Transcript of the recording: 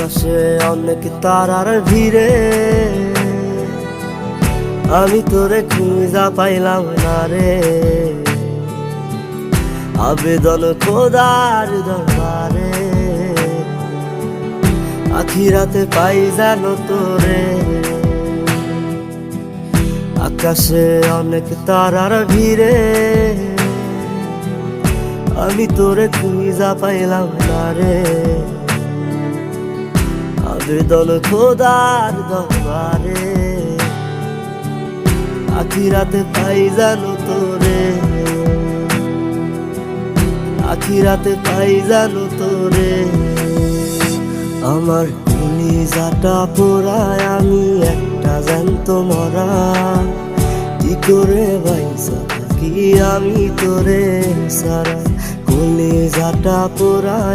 আকাশে অনেক তারার ভিড়ে আমি তোরে খুঁজা পাইলাম না রে। আবেদন খোদার দরবারে, আখিরাতে পাই জানো তোরে। আকাশে অনেক তারার ভিড়ে আমি তোরে খুঁজা পাইলাম না রে। আবেদন খোদার দরবারে, আখিরাতে পাই জানো তোরে। আখিরাতে পাই জানো তোরে। আমার কলিজাটা পোড়ায় আমি একটা জ্যান্ত মরা, কি করে বাইসা থাকি আমি তোরে সারা। কলিজাটা পোড়ায়